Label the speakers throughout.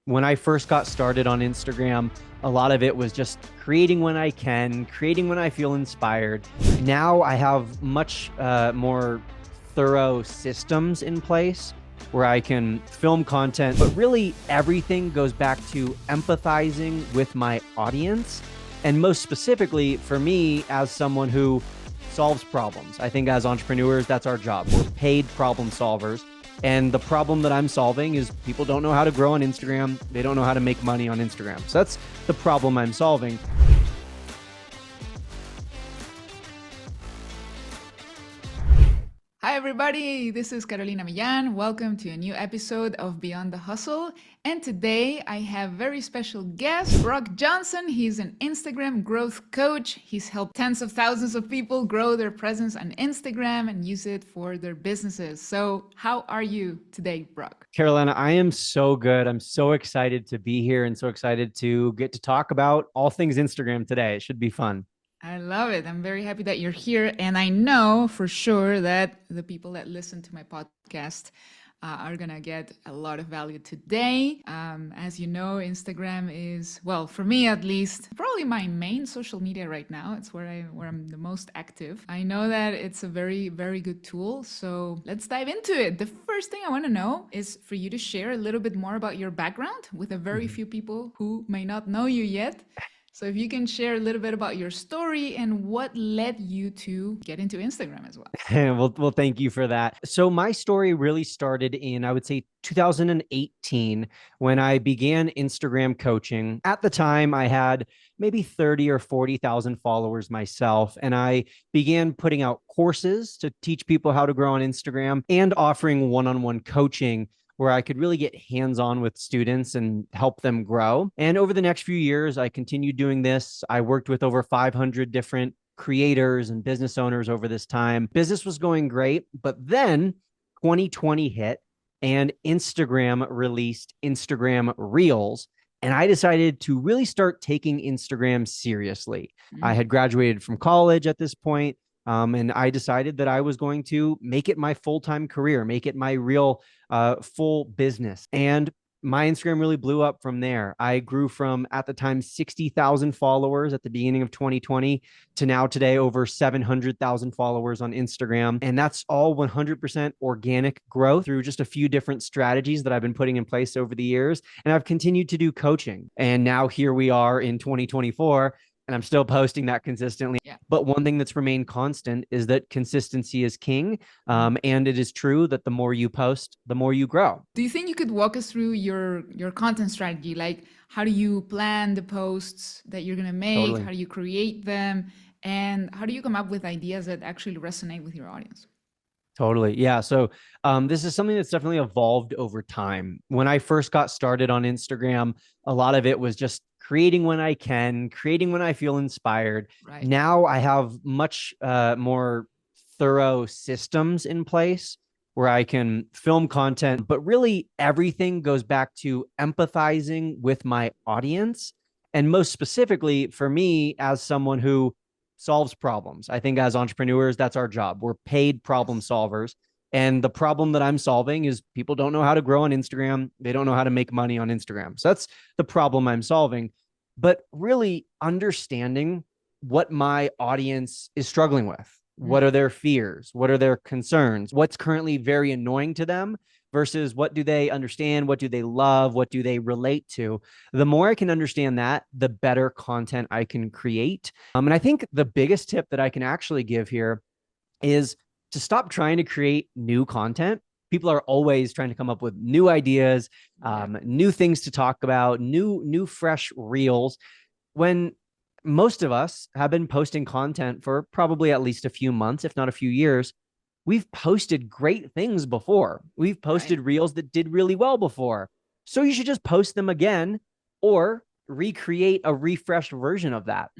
Speaker 1: When I first got started on Instagram, a lot of it was just creating when I can, creating when I feel inspired. Now I have much more thorough systems in place where I can film content, but really everything goes back to empathizing with my audience. And most specifically for me, as someone who solves problems, I think as entrepreneurs, that's our job. We're paid problem solvers. And the problem that I'm solving is people don't know how to grow on Instagram. They don't know how to make money on Instagram. So that's the problem I'm solving.
Speaker 2: Hi, everybody. This is Carolina Millan. Welcome to a new episode of Beyond the Hustle. And today I have very special guest, Brock Johnson. He's an Instagram growth coach. He's helped tens of thousands of people grow their presence on Instagram and use it for their businesses. So, how are you today, Brock?
Speaker 1: Carolina, I am so good. I'm so excited to be here and so excited to get to talk about all things Instagram today. It should be fun.
Speaker 2: I love it. I'm very happy that you're here. And I know for sure that the people that listen to my podcast are going to get a lot of value today. As you know, Instagram is, well, for me at least, probably my main social media right now. It's where I'm the most active. I know that it's a very, very good tool. So let's dive into it. The first thing I want to know is for you to share a little bit more about your background with a very few people who may not know you yet. So if you can share a little bit about your story and what led you to get into Instagram as well.
Speaker 1: Well, thank you for that. So my story really started in, I would say, 2018 when I began Instagram coaching. At the time, I had maybe 30 or 40,000 followers myself, and I began putting out courses to teach people how to grow on Instagram and offering one-on-one coaching where I could really get hands-on with students and help them grow. And over the next few years, I continued doing this. I worked with over 500 different creators and business owners over this time. Business was going great, but then 2020 hit and Instagram released Instagram Reels. And I decided to really start taking Instagram seriously. I had graduated from college at this point. And I decided that I was going to make it my full-time career, make it my real full business. And my Instagram really blew up from there. I grew from, at the time, 60,000 followers at the beginning of 2020 to now today over 700,000 followers on Instagram. And that's all 100% organic growth through just a few different strategies that I've been putting in place over the years. And I've continued to do coaching. And now here we are in 2024. And I'm still posting that consistently.
Speaker 2: Yeah.
Speaker 1: But one thing that's remained constant is that consistency is king. And it is true that the more you post, the more you grow.
Speaker 2: Do you think you could walk us through your content strategy? Like, how do you plan the posts that you're going to make?
Speaker 1: Totally.
Speaker 2: How do you create them? And how do you come up with ideas that actually resonate with your audience?
Speaker 1: Totally. Yeah. So this is something that's definitely evolved over time. When I first got started on Instagram, a lot of it was just creating when I can, creating when I feel inspired.
Speaker 2: Right.
Speaker 1: Now I have much more thorough systems in place where I can film content, but really everything goes back to empathizing with my audience. And most specifically for me, as someone who solves problems, I think as entrepreneurs, that's our job. We're paid problem solvers. And the problem that I'm solving is people don't know how to grow on Instagram. They don't know how to make money on Instagram. So that's the problem I'm solving. But really understanding what my audience is struggling with. What are their fears? What are their concerns? What's currently very annoying to them versus what do they understand? What do they love? What do they relate to? The more I can understand that, the better content I can create. And I think the biggest tip that I can actually give here is to stop trying to create new content. People are always trying to come up with new ideas, new things to talk about, new fresh reels, when most of us have been posting content for probably at least a few months, if not a few years. We've posted great things before. We've posted reels that did really well before. So you should just post them again or recreate a refreshed version of that.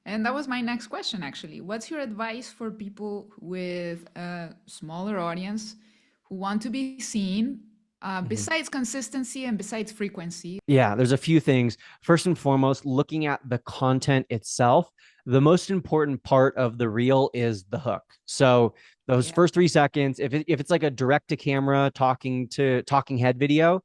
Speaker 2: And that was my next question, actually. What's your advice for people with a smaller audience who want to be seen, besides consistency and besides frequency?
Speaker 1: Yeah, there's a few things. First and foremost, looking at the content itself. The most important part of the reel is the hook. So those first 3 seconds, if it's like a direct to camera talking head video,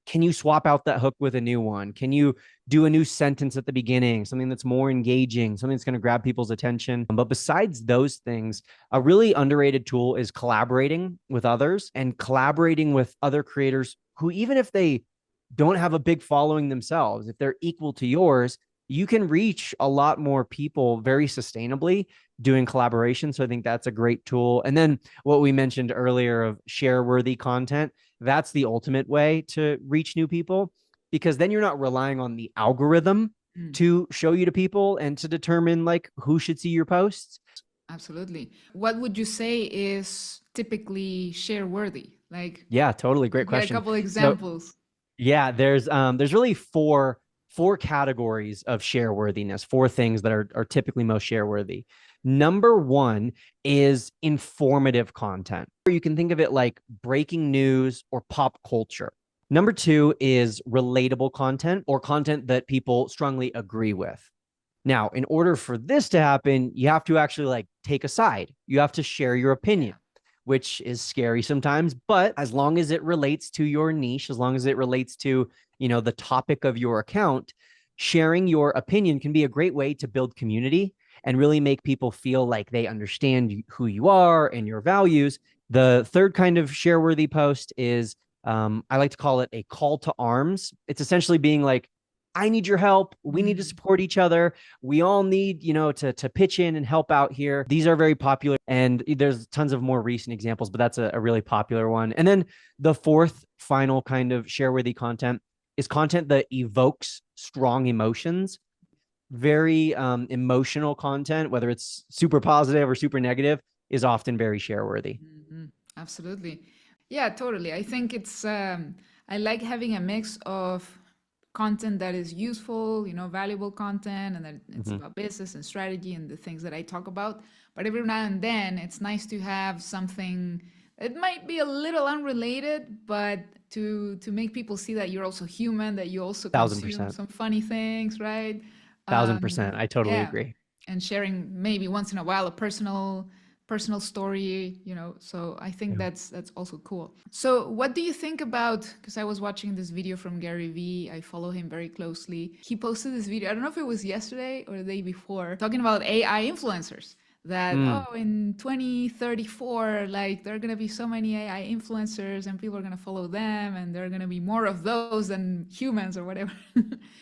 Speaker 1: can you swap out that hook with a new one? Can you do a new sentence at the beginning, something that's more engaging, something that's going to grab people's attention? But besides those things, a really underrated tool is collaborating with others and collaborating with other creators who, even if they don't have a big following themselves, if they're equal to yours, you can reach a lot more people very sustainably doing collaboration. So I think that's a great tool. And then what we mentioned earlier of share worthy content, that's the ultimate way to reach new people, because then you're not relying on the algorithm
Speaker 2: Mm,
Speaker 1: to show you to people and to determine like who should see your posts.
Speaker 2: absolutely. What would you say is typically share worthy? Like,
Speaker 1: Yeah, totally. Great
Speaker 2: get a
Speaker 1: question.
Speaker 2: couple
Speaker 1: So
Speaker 2: examples.
Speaker 1: yeah, there's really four categories of share worthiness, four things that are typically most share worthy. Number one is informative content. You can think of it like breaking news or pop culture. Number two is relatable content or content that people strongly agree with. Now, in order for this to happen, you have to actually like take a side. You have to share your
Speaker 2: Yeah.
Speaker 1: opinion, which is scary sometimes, but as long as it relates to your niche, as long as it relates to, the topic of your account, sharing your opinion can be a great way to build community and really make people feel like they understand who you are and your values. The third kind of share worthy post is I like to call it a call to arms. It's essentially being like, I need your help. We need to
Speaker 2: Mm,
Speaker 1: support each other. We all need, to pitch in and help out here. These are very popular, and there's tons of more recent examples, but that's a really popular one. And then the fourth final kind of share worthy content is content that evokes strong emotions. Very emotional content, whether it's super positive or super negative, is often very share worthy.
Speaker 2: mhm. Absolutely. Yeah, totally. I think I like having a mix of content that is useful, valuable content, and that it's
Speaker 1: Mhm.
Speaker 2: about business and strategy and the things that I talk about. But every now and then, it's nice to have something. It might be a little unrelated, but to make people see that you're also human, that you also
Speaker 1: Thousand
Speaker 2: consume
Speaker 1: percent.
Speaker 2: some funny things, right?
Speaker 1: 1000%. I totally
Speaker 2: Yeah,
Speaker 1: agree.
Speaker 2: and sharing maybe once in a while a personal story, so I think
Speaker 1: Yeah.
Speaker 2: that's also cool. So what do you think about, because I was watching this video from Gary Vee, I follow him very closely. He posted this video, I don't know if it was yesterday or the day before, talking about AI influencers, that
Speaker 1: Mm,
Speaker 2: oh, in 2034, like there are going to be so many AI influencers and people are going to follow them and there are going to be more of those than humans or whatever.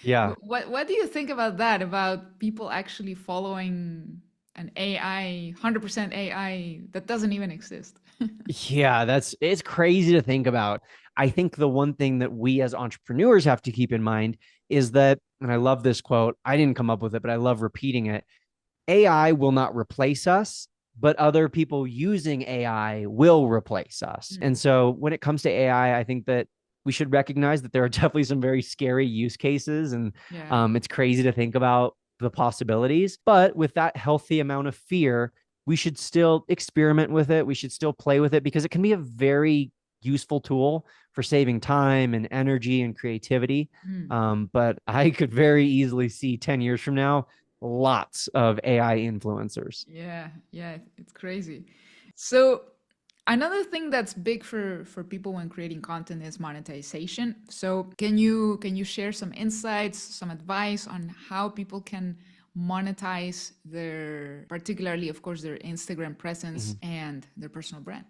Speaker 1: yeah.
Speaker 2: What do you think about that, about people actually following an AI, 100% AI that doesn't even exist?
Speaker 1: Yeah, it's crazy to think about. I think the one thing that we as entrepreneurs have to keep in mind is that, and I love this quote, I didn't come up with it, but I love repeating it. AI will not replace us, but other people using AI will replace us. And
Speaker 2: Mm,
Speaker 1: so when it comes to AI, I think that we should recognize that there are definitely some very scary use cases, and
Speaker 2: yeah.
Speaker 1: it's crazy to think about the possibilities. But with that healthy amount of fear, we should still experiment with it. We should still play with it because it can be a very useful tool for saving time and energy and creativity.
Speaker 2: Mm,
Speaker 1: But I could very easily see 10 years from now lots of AI influencers.
Speaker 2: yeah, it's crazy. So another thing that's big for people when creating content is monetization. So can you share some insights, some advice on how people can monetize their, particularly of course, their Instagram presence
Speaker 1: Mhm.
Speaker 2: and their personal brand?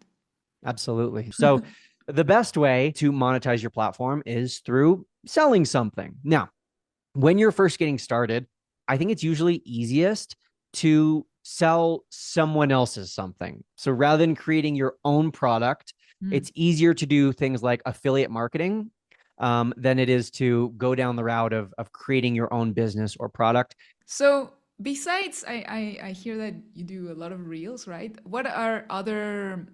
Speaker 1: Absolutely. So, the best way to monetize your platform is through selling something. Now, when you're first getting started, I think it's usually easiest to sell someone else's something. So rather than creating your own product,
Speaker 2: Mm.
Speaker 1: it's easier to do things like affiliate marketing than it is to go down the route of creating your own business or product.
Speaker 2: So besides, I hear that you do a lot of reels, right? What are other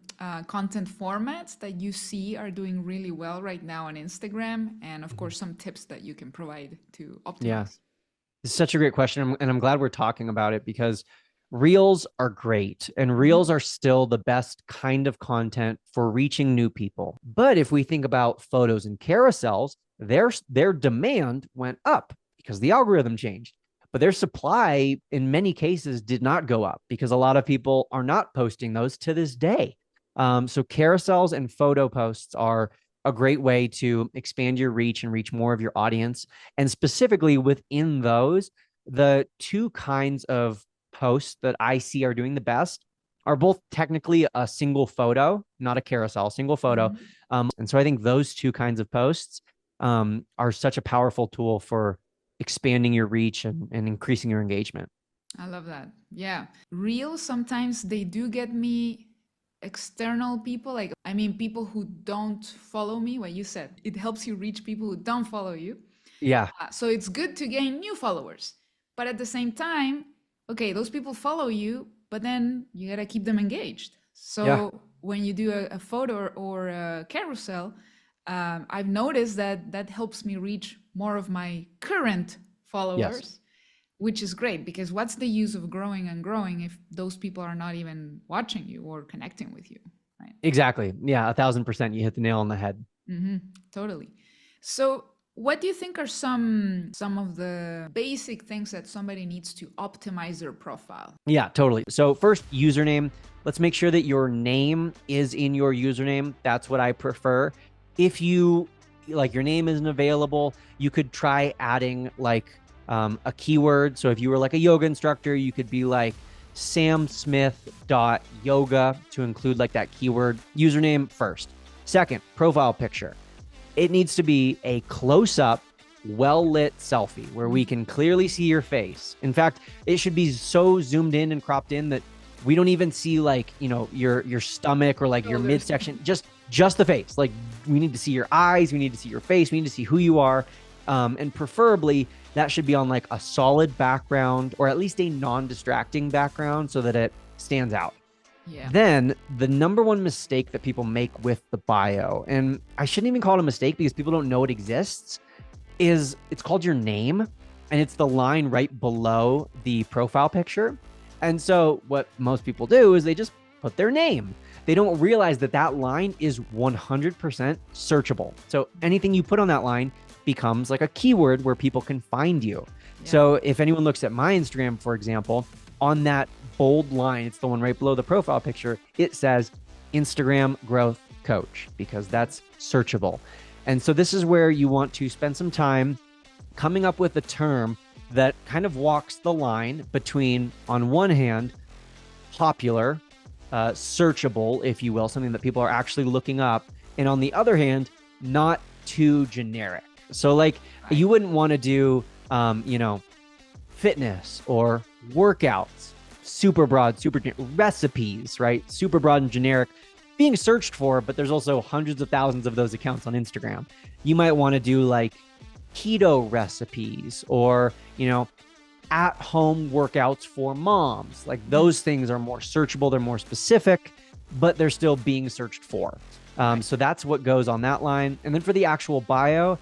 Speaker 2: content formats that you see are doing really well right now on Instagram? And of
Speaker 1: Mhm.
Speaker 2: course, some tips that you can provide to
Speaker 1: Yeah.
Speaker 2: optimize.
Speaker 1: It's such a great question. And I'm glad we're talking about it because reels are great and
Speaker 2: Mhm.
Speaker 1: reels are still the best kind of content for reaching new people. But if we think about photos and carousels, their demand went up because the algorithm changed. But their supply in many cases did not go up because a lot of people are not posting those to this day. So carousels and photo posts a great way to expand your reach and reach more of your audience. And specifically within those, the two kinds of posts that I see are doing the best are both technically a single photo, not a carousel, single photo.
Speaker 2: Mhm.
Speaker 1: And so I think those two kinds of posts are such a powerful tool for expanding your reach and increasing your engagement.
Speaker 2: I love that. Yeah. Reels, sometimes they do get me external people. Like, I mean, people who don't follow me. What you said, it helps you reach people who don't follow you.
Speaker 1: Yeah.
Speaker 2: So it's good to gain new followers. But at the same time, okay, those people follow you, but then you got to keep them engaged.
Speaker 1: Yeah.
Speaker 2: So when you do a photo or a carousel, I've noticed that that helps me reach more of my current
Speaker 1: Yes.
Speaker 2: followers, which is great because what's the use of growing and growing if those people are not even watching you or connecting with you, right?
Speaker 1: Exactly. Yeah. 1,000%. You hit the nail on the head.
Speaker 2: Mm-hmm, totally. So, what do you think are some of the basic things that somebody needs to optimize their profile?
Speaker 1: Yeah, totally. So first, username. Let's make sure that your name is in your username. That's what I prefer. If you like your name isn't available, you could try adding like a keyword. So if you were like a yoga instructor, you could be like samsmith.yoga to include like that keyword username first. Second, profile picture. It needs to be a close-up, well-lit selfie where we can clearly see your face. In fact, it should be so zoomed in and cropped in that we don't even see like, your stomach or like your midsection, just the face. Like we need to see your eyes, we need to see your face, we need to see who you are. And preferably that should be on like a solid background or at least a non-distracting background so that it stands out.
Speaker 2: Yeah.
Speaker 1: Then the number one mistake that people make with the bio, and I shouldn't even call it a mistake because people don't know it exists, is it's called your name and it's the line right below the profile picture. And so what most people do is they just put their name. They don't realize that that line is 100% searchable. So anything you put on that line becomes like a keyword where people can find you.
Speaker 2: Yeah.
Speaker 1: So if anyone looks at my Instagram, for example, on that bold line, it's the one right below the profile picture, it says Instagram growth coach because that's searchable. And so this is where you want to spend some time coming up with a term that kind of walks the line between, on one hand, popular, searchable, if you will, something that people are actually looking up, and on the other hand, not too generic. So like you wouldn't want to do, fitness or workouts, super broad, recipes, right? Super broad and generic, being searched for, but there's also hundreds of thousands of those accounts on Instagram. You might want to do like keto recipes or, at home workouts for moms. Like those things are more searchable, they're more specific, but they're still being searched for. So that's what goes on that line. And then for the actual bio,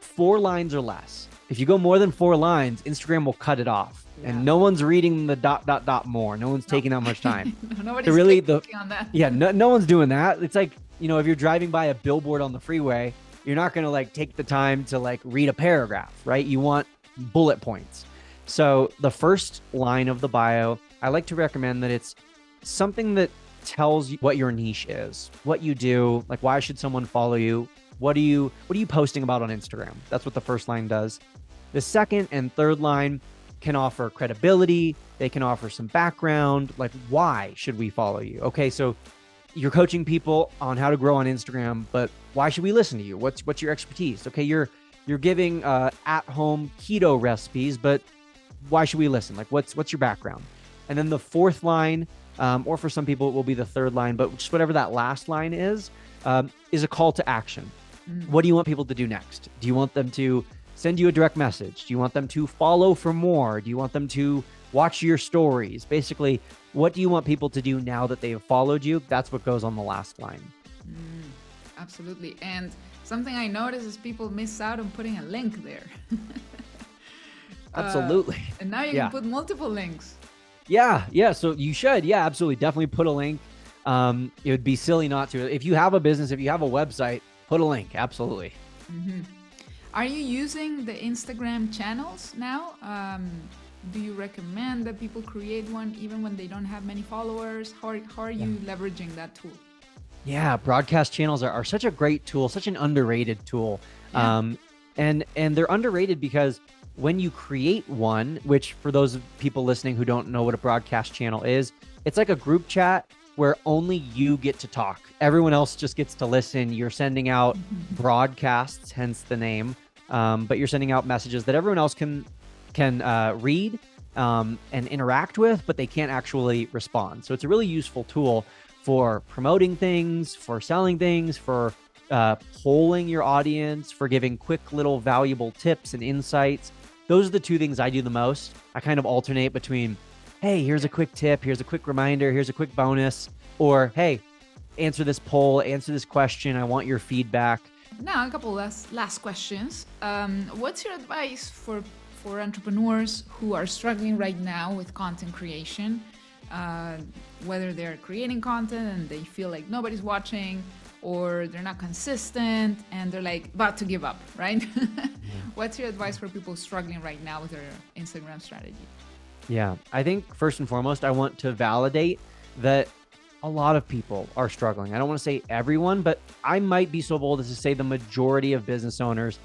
Speaker 1: 4 lines or less. If you go more than 4 lines, Instagram will cut it off. Yeah. And no one's reading the ... more. No one's taking that much time.
Speaker 2: Nobody's really clicking on that.
Speaker 1: Yeah, no one's doing that. It's like, if you're driving by a billboard on the freeway, you're not going to like take the time to like read a paragraph, right? You want bullet points. So the first line of the bio, I like to recommend that it's something that tells you what your niche is, what you do, like why should someone follow you? What are you posting about on Instagram? That's what the first line does. The second and third line can offer credibility. They can offer some background, like why should we follow you? Okay, so you're coaching people on how to grow on Instagram, but why should we listen to you? What's your expertise? Okay, you're giving at-home keto recipes, but why should we listen? Like what's your background? And then the fourth line, or for some people it will be the third line, but just whatever that last line is a call to action. What do you want people to do next? Do you want them to send you a direct message? Do you want them to follow for more? Do you want them to watch your stories? Basically, what do you want people to do now that they have followed you? That's what goes on the last line.
Speaker 2: Absolutely. And something I notice is people miss out on putting a link there.
Speaker 1: Absolutely.
Speaker 2: And now you can put multiple links.
Speaker 1: Yeah. So you should. Yeah, absolutely. Definitely put a link. It would be silly not to. If you have a business, if you have a website, put a link. Absolutely.
Speaker 2: Mm-hmm. Are you using the Instagram channels now? Do you recommend that people create one even when they don't have many followers? How are you leveraging that tool?
Speaker 1: Yeah, broadcast channels are such a great tool, such an underrated tool.
Speaker 2: Yeah.
Speaker 1: And they're underrated because when you create one, which for those people listening who don't know what a broadcast channel is, it's like a group chat where only you get to talk. Everyone else just gets to listen. You're sending out broadcasts, hence the name, but you're sending out messages that everyone else can read and interact with, but they can't actually respond. So it's a really useful tool for promoting things, for selling things, for polling your audience, for giving quick little valuable tips and insights. Those are the two things I do the most. I kind of alternate between, hey, here's a quick tip, here's a quick reminder, here's a quick bonus, or hey, answer this poll, answer this question, I want your feedback.
Speaker 2: Now, a couple last questions. What's your advice for entrepreneurs who are struggling right now with content creation? Whether they're creating content and they feel like nobody's watching, or they're not consistent and they're like about to give up, right? What's your advice for people struggling right now with their Instagram strategy?
Speaker 1: Yeah, I think first and foremost, I want to validate that a lot of people are struggling. I don't want to say everyone, but I might be so bold as to say the majority of business owners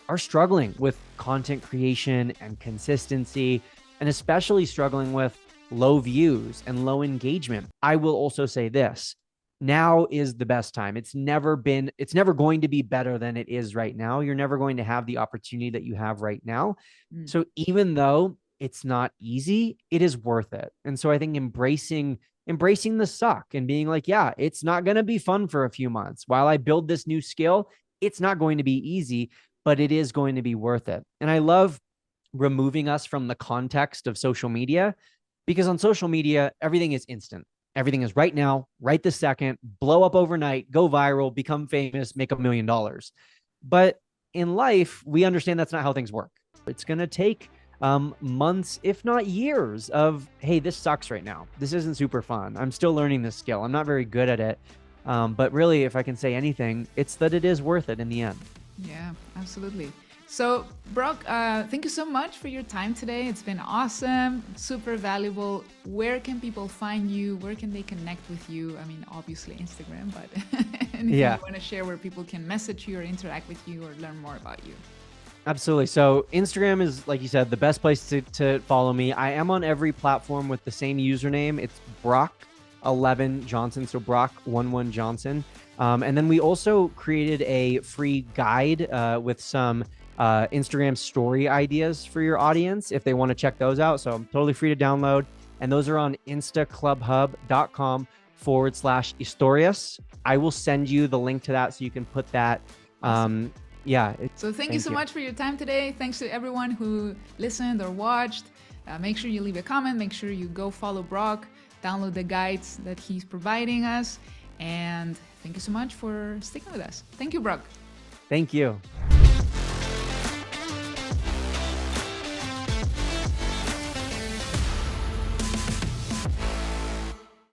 Speaker 1: are struggling with content creation and consistency, and especially struggling with low views and low engagement. I will also say this. Now is the best time. It's never going to be better than it is right now. You're never going to have the opportunity that you have right now. So even though it's not easy, it is worth it. And so I think embracing the suck and being like, yeah, it's not going to be fun for a few months. While I build this new skill, it's not going to be easy, but it is going to be worth it. And I love removing us from the context of social media, because on social media, everything is instant. Everything is right now, right this second, blow up overnight, go viral, become famous, make $1 million. But in life, we understand that's not how things work. It's going to take months, if not years of, hey, this sucks right now. This isn't super fun. I'm still learning this skill. I'm not very good at it. But really, if I can say anything, it's that it is worth it in the end.
Speaker 2: Yeah, absolutely. So, Brock, thank you so much for your time today. It's been awesome, super valuable. Where can people find you? Where can they connect with you? I mean, obviously Instagram, but anything you want to share where people can message you or interact with you or learn more about you?
Speaker 1: Absolutely. So Instagram is, like you said, the best place to follow me. I am on every platform with the same username. It's Brock11 Johnson. So Brock11 Johnson. And then we also created a free guide with some Instagram story ideas for your audience if they want to check those out. So I'm totally free to download. And those are on instaclubhub.com/historias. I will send you the link to that so you can put that.
Speaker 2: Awesome.
Speaker 1: Yeah.
Speaker 2: So thank you so much for your time today. Thanks to everyone who listened or watched. Make sure you leave a comment. Make sure you go follow Brock, download the guides that he's providing us. And thank you so much for sticking with us. Thank you, Brock.
Speaker 1: Thank you.